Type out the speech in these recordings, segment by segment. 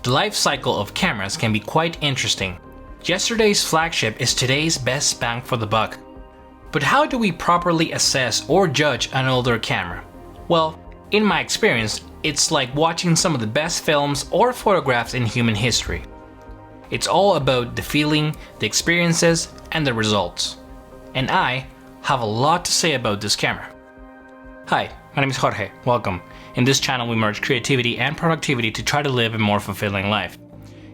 The life cycle of cameras can be quite interesting. Yesterday's flagship is today's best bang for the buck. But how do we properly assess or judge an older camera? Well, in my experience, it's like watching some of the best films or photographs in human history. It's all about the feeling, the experiences, and the results. And I have a lot to say about this camera. Hi, my name is Jorge, welcome. In this channel we merge creativity and productivity to try to live a more fulfilling life.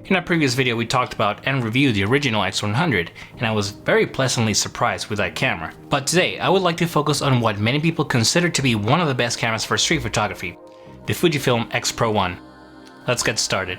In our previous video we talked about and reviewed the original X100 and I was very pleasantly surprised with that camera. But today I would like to focus on what many people consider to be one of the best cameras for street photography, the Fujifilm X-Pro1. Let's get started.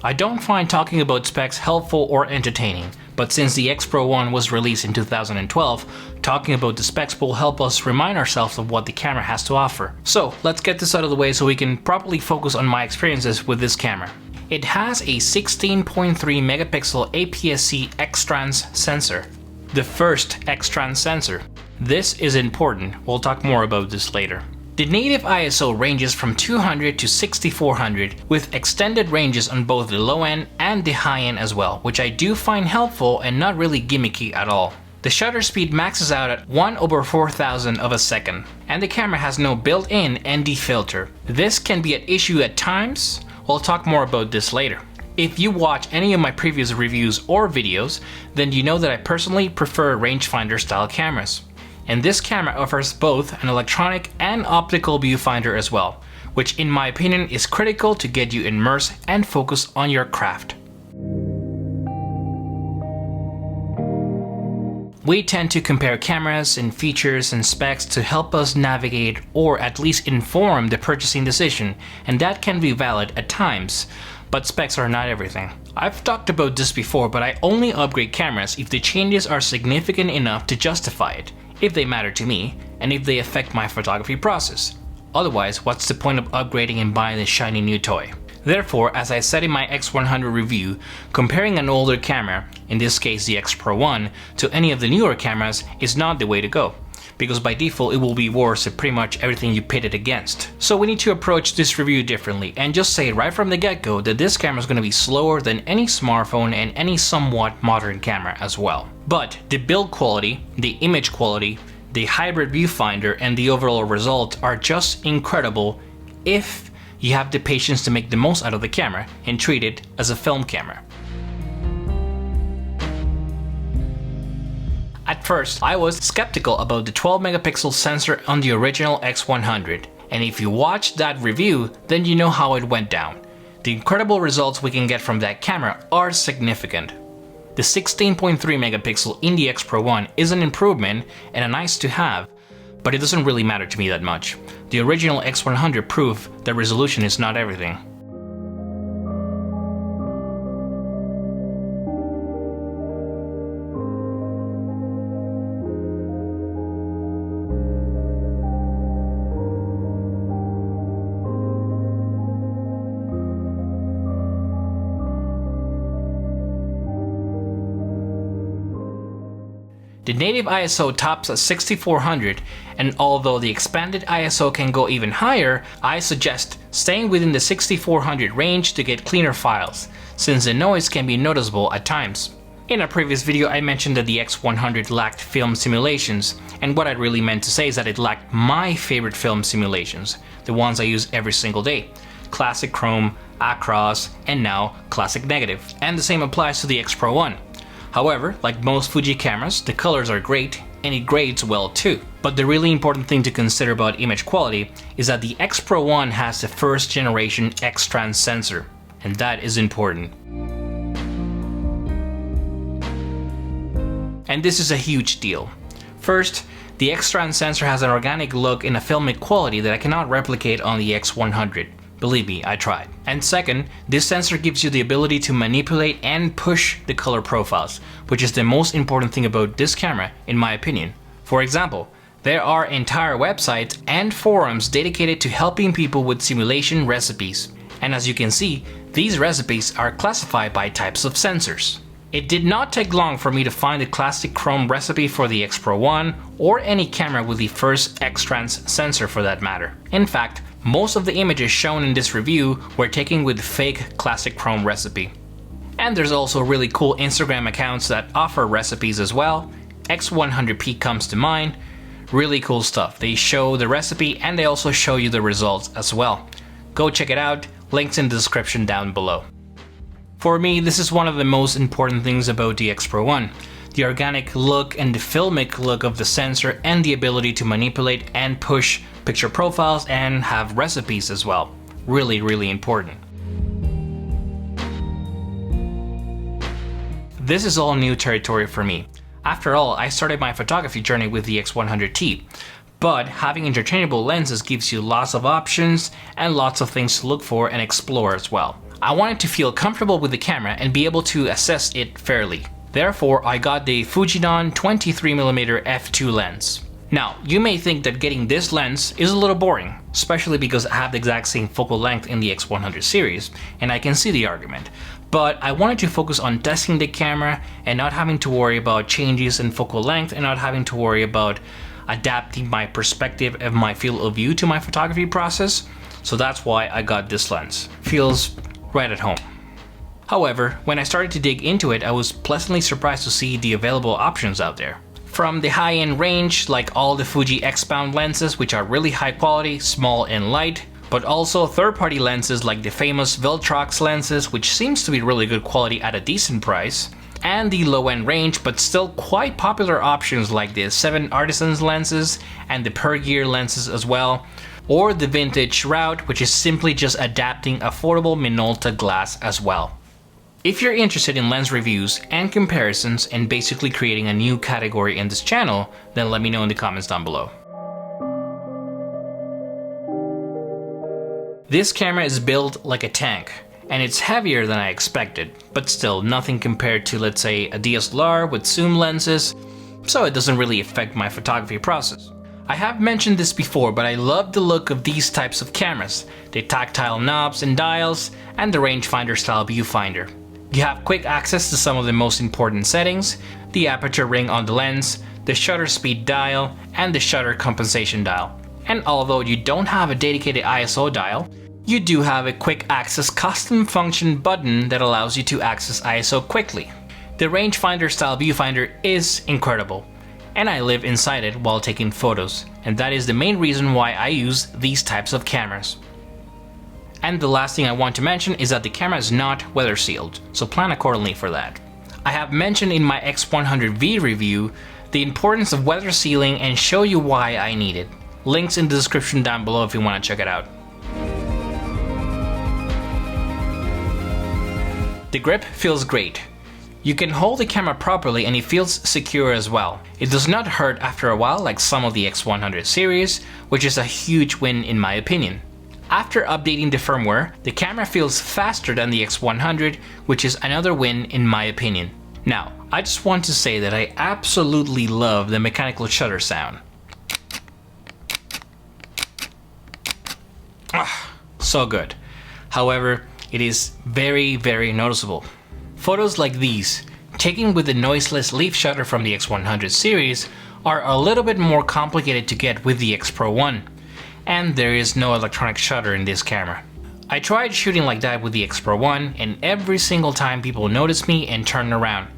I don't find talking about specs helpful or entertaining, but since the X-Pro1 was released in 2012, talking about the specs will help us remind ourselves of what the camera has to offer. So let's get this out of the way so we can properly focus on my experiences with this camera. It has a 16.3 megapixel APS-C X-Trans sensor, the first X-Trans sensor. This is important, we'll talk more about this later. The native ISO ranges from 200 to 6400 with extended ranges on both the low end and the high end as well, which I do find helpful and not really gimmicky at all. The shutter speed maxes out at 1/4000 of a second, and the camera has no built-in ND filter. This can be an issue at times, we'll talk more about this later. If you watch any of my previous reviews or videos, then you know that I personally prefer rangefinder style cameras. And this camera offers both an electronic and optical viewfinder as well, which in my opinion is critical to get you immersed and focused on your craft. We tend to compare cameras and features and specs to help us navigate or at least inform the purchasing decision, and that can be valid at times, but specs are not everything. I've talked about this before, but I only upgrade cameras if the changes are significant enough to justify it, if they matter to me, and if they affect my photography process. Otherwise, what's the point of upgrading and buying a shiny new toy? Therefore, as I said in my X100 review, comparing an older camera, in this case the X-Pro1, to any of the newer cameras is not the way to go, because by default it will be worse at pretty much everything you pit it against. So we need to approach this review differently and just say right from the get-go that this camera is going to be slower than any smartphone and any somewhat modern camera as well. But the build quality, the image quality, the hybrid viewfinder and the overall result are just incredible if you have the patience to make the most out of the camera and treat it as a film camera. At first, I was skeptical about the 12 megapixel sensor on the original X100, and if you watched that review, then you know how it went down. The incredible results we can get from that camera are significant. The 16.3 megapixel in the X-Pro1 is an improvement and a nice to have, but it doesn't really matter to me that much. The original X100 proved that resolution is not everything. The native ISO tops at 6400, and although the expanded ISO can go even higher, I suggest staying within the 6400 range to get cleaner files, since the noise can be noticeable at times. In a previous video I mentioned that the X100 lacked film simulations, and what I really meant to say is that it lacked my favorite film simulations, the ones I use every single day. Classic Chrome, Acros, and now Classic Negative, and the same applies to the X-Pro1. However, like most Fuji cameras, the colors are great and it grades well too. But the really important thing to consider about image quality is that the X-Pro1 has the first generation X-Trans sensor, and that is important. And this is a huge deal. First, the X-Trans sensor has an organic look and a filmic quality that I cannot replicate on the X100. Believe me, I tried. And second, this sensor gives you the ability to manipulate and push the color profiles, which is the most important thing about this camera, in my opinion. For example, there are entire websites and forums dedicated to helping people with simulation recipes. And as you can see, these recipes are classified by types of sensors. It did not take long for me to find the classic chrome recipe for the X-Pro1 or any camera with the first X-Trans sensor for that matter. In fact, most of the images shown in this review were taken with fake classic chrome recipe. And there's also really cool Instagram accounts that offer recipes as well. X100P comes to mind. Really cool stuff. They show the recipe and they also show you the results as well. Go check it out, links in the description down below. For me, this is one of the most important things about the X-Pro1. The organic look and the filmic look of the sensor and the ability to manipulate and push picture profiles and have recipes as well. Really, really important. This is all new territory for me. After all, I started my photography journey with the X100T. But having interchangeable lenses gives you lots of options and lots of things to look for and explore as well. I wanted to feel comfortable with the camera and be able to assess it fairly. Therefore, I got the Fujifilm 23mm f2 lens. Now, you may think that getting this lens is a little boring, especially because I have the exact same focal length in the X100 series, and I can see the argument. But I wanted to focus on testing the camera and not having to worry about changes in focal length and not having to worry about adapting my perspective and my field of view to my photography process. So that's why I got this lens. Feels right at home. However, when I started to dig into it, I was pleasantly surprised to see the available options out there. From the high-end range, like all the Fuji X-Bound lenses, which are really high quality, small and light, but also third-party lenses like the famous Viltrox lenses, which seems to be really good quality at a decent price, and the low-end range but still quite popular options like the 7 Artisans lenses and the Per Gear lenses as well, or the vintage route, which is simply just adapting affordable Minolta glass as well. If you're interested in lens reviews and comparisons and basically creating a new category in this channel, then let me know in the comments down below. This camera is built like a tank, and it's heavier than I expected, but still nothing compared to, let's say, a DSLR with zoom lenses, so it doesn't really affect my photography process. I have mentioned this before, but I love the look of these types of cameras, the tactile knobs and dials, and the rangefinder style viewfinder. You have quick access to some of the most important settings, the aperture ring on the lens, the shutter speed dial, and the shutter compensation dial. And although you don't have a dedicated ISO dial, you do have a quick access custom function button that allows you to access ISO quickly. The rangefinder style viewfinder is incredible, and I live inside it while taking photos, and that is the main reason why I use these types of cameras. And the last thing I want to mention is that the camera is not weather sealed, so plan accordingly for that. I have mentioned in my X100V review the importance of weather sealing and show you why I need it. Links in the description down below if you want to check it out. The grip feels great. You can hold the camera properly and it feels secure as well. It does not hurt after a while like some of the X100 series, which is a huge win in my opinion. After updating the firmware, the camera feels faster than the X100, which is another win in my opinion. Now, I just want to say that I absolutely love the mechanical shutter sound. So good. However, it is very, very noticeable. Photos like these, taken with the noiseless leaf shutter from the X100 series, are a little bit more complicated to get with the X-Pro1, and there is no electronic shutter in this camera. I tried shooting like that with the X-Pro1, and every single time people notice me and turn around,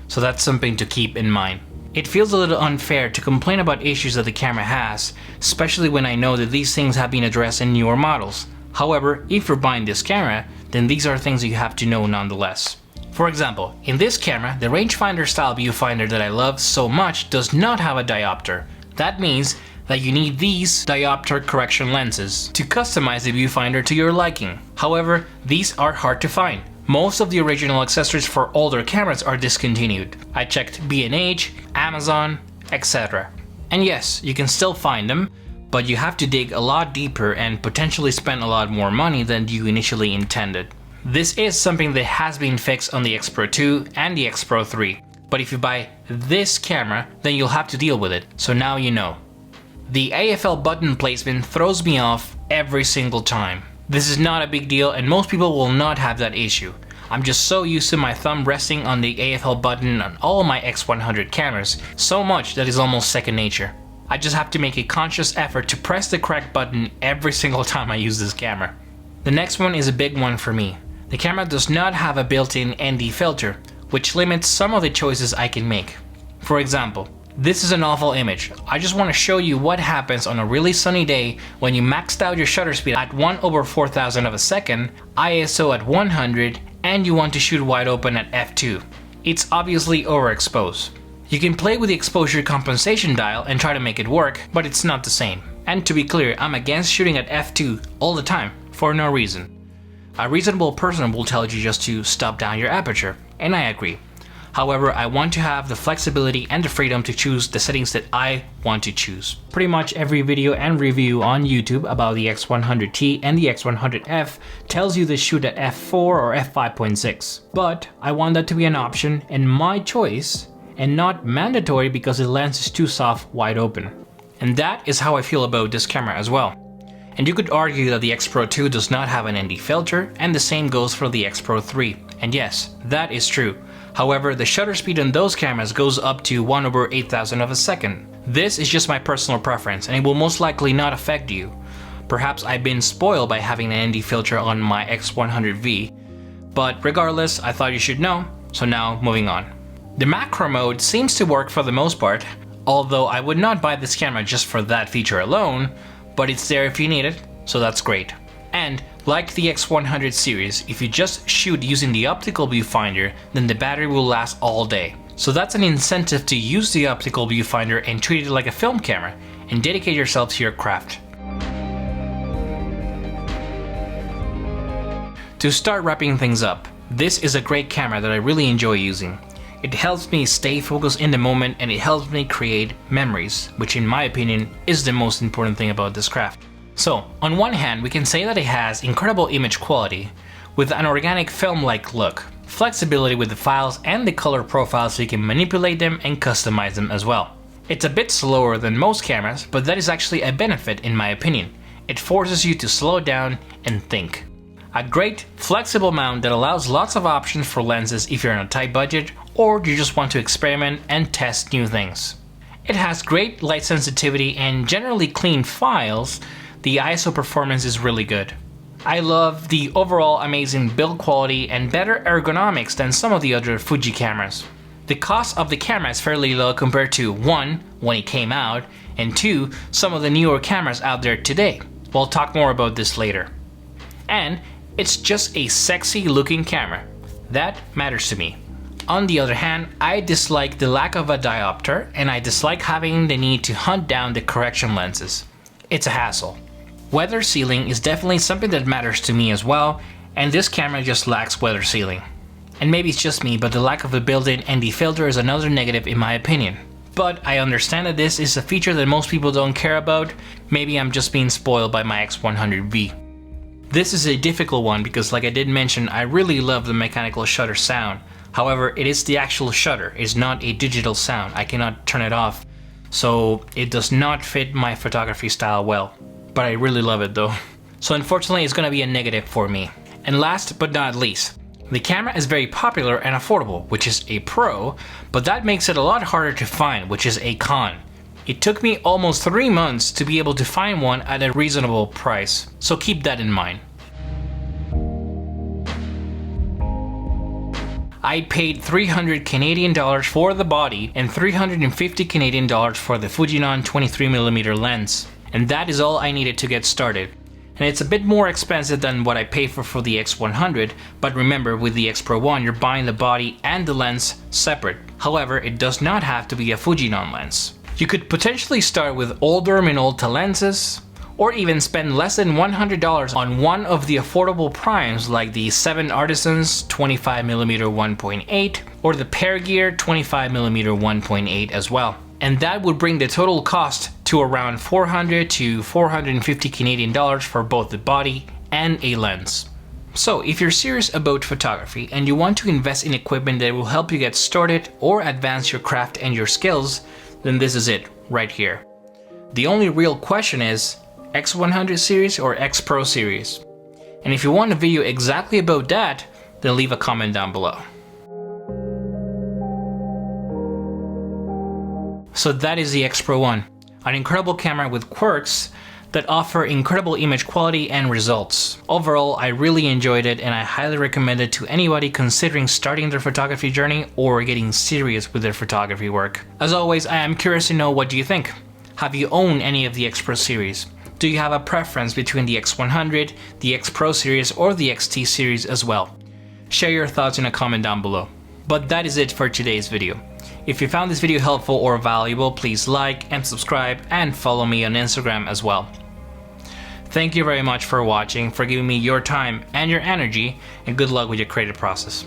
so that's something to keep in mind. It feels a little unfair to complain about issues that the camera has, especially when I know that these things have been addressed in newer models. However, if you're buying this camera, then these are things you have to know nonetheless. For example, in this camera, the rangefinder style viewfinder that I love so much does not have a diopter. That means that you need these diopter correction lenses to customize the viewfinder to your liking. However, these are hard to find. Most of the original accessories for older cameras are discontinued. I checked B&H, Amazon, etc. And yes, you can still find them, but you have to dig a lot deeper and potentially spend a lot more money than you initially intended. This is something that has been fixed on the X-Pro 2 and the X-Pro 3, but if you buy this camera, then you'll have to deal with it, so now you know. The AFL button placement throws me off every single time. This is not a big deal and most people will not have that issue. I'm just so used to my thumb resting on the AFL button on all my X100 cameras, so much that it's almost second nature. I just have to make a conscious effort to press the correct button every single time I use this camera. The next one is a big one for me. The camera does not have a built-in ND filter, which limits some of the choices I can make. For example, this is an awful image. I just want to show you what happens on a really sunny day when you maxed out your shutter speed at 1/4000 of a second, ISO at 100, and you want to shoot wide open at f2. It's obviously overexposed. You can play with the exposure compensation dial and try to make it work, but it's not the same. And to be clear, I'm against shooting at f2 all the time, for no reason. A reasonable person will tell you just to stop down your aperture, and I agree. However, I want to have the flexibility and the freedom to choose the settings that I want to choose. Pretty much every video and review on YouTube about the X100T and the X100F tells you to shoot at f4 or f5.6. But I want that to be an option and my choice, and not mandatory because the lens is too soft wide open. And that is how I feel about this camera as well. And you could argue that the X-Pro 2 does not have an ND filter, and the same goes for the X-Pro 3. And yes, that is true. However, the shutter speed on those cameras goes up to 1/8000 of a second. This is just my personal preference and it will most likely not affect you. Perhaps I've been spoiled by having an ND filter on my X100V, but regardless, I thought you should know, so now moving on. The macro mode seems to work for the most part, although I would not buy this camera just for that feature alone, but it's there if you need it, so that's great. And like the X100 series, if you just shoot using the optical viewfinder, then the battery will last all day. So that's an incentive to use the optical viewfinder and treat it like a film camera, and dedicate yourself to your craft. To start wrapping things up, this is a great camera that I really enjoy using. It helps me stay focused in the moment and it helps me create memories, which in my opinion is the most important thing about this craft. So, on one hand, we can say that it has incredible image quality, with an organic film-like look, flexibility with the files and the color profiles so you can manipulate them and customize them as well. It's a bit slower than most cameras, but that is actually a benefit in my opinion. It forces you to slow down and think. A great, flexible mount that allows lots of options for lenses if you're on a tight budget or you just want to experiment and test new things. It has great light sensitivity and generally clean files. The ISO performance is really good. I love the overall amazing build quality and better ergonomics than some of the other Fuji cameras. The cost of the camera is fairly low compared to 1, when it came out, and 2, some of the newer cameras out there today. We'll talk more about this later. And it's just a sexy looking camera. That matters to me. On the other hand, I dislike the lack of a diopter and I dislike having the need to hunt down the correction lenses. It's a hassle. Weather sealing is definitely something that matters to me as well, and this camera just lacks weather sealing. And maybe it's just me, but the lack of a built-in ND filter is another negative in my opinion. But I understand that this is a feature that most people don't care about. Maybe I'm just being spoiled by my X100V. This is a difficult one because, like I did mention, I really love the mechanical shutter sound. However, it is the actual shutter, it's not a digital sound. I cannot turn it off, so it does not fit my photography style well. But I really love it though. So unfortunately it's gonna be a negative for me. And last but not least, the camera is very popular and affordable, which is a pro, but that makes it a lot harder to find, which is a con. It took me almost 3 months to be able to find one at a reasonable price, so keep that in mind. I paid 300 Canadian dollars for the body and 350 Canadian dollars for the Fujinon 23mm lens. And that is all I needed to get started. And it's a bit more expensive than what I paid for the X100, but remember, with the X-Pro1 you're buying the body and the lens separate. However, it does not have to be a Fujinon lens. You could potentially start with older Minolta lenses, or even spend less than $100 on one of the affordable primes like the 7 Artisans 25mm 1.8 or the Pear Gear 25mm 1.8 as well. And that would bring the total cost to around 400 to 450 Canadian dollars for both the body and a lens. So if you're serious about photography and you want to invest in equipment that will help you get started or advance your craft and your skills, then this is it right here. The only real question is X100 series or X Pro series? And if you want a video exactly about that, then leave a comment down below. So that is the X-Pro1, an incredible camera with quirks that offer incredible image quality and results. Overall, I really enjoyed it and I highly recommend it to anybody considering starting their photography journey or getting serious with their photography work. As always, I am curious to know, what do you think? Have you owned any of the X Pro series? Do you have a preference between the X100, the X Pro series, or the XT series as well? Share your thoughts in a comment down below. But that is it for today's video. If you found this video helpful or valuable, please like and subscribe and follow me on Instagram as well. Thank you very much for watching, for giving me your time and your energy, and good luck with your creative process.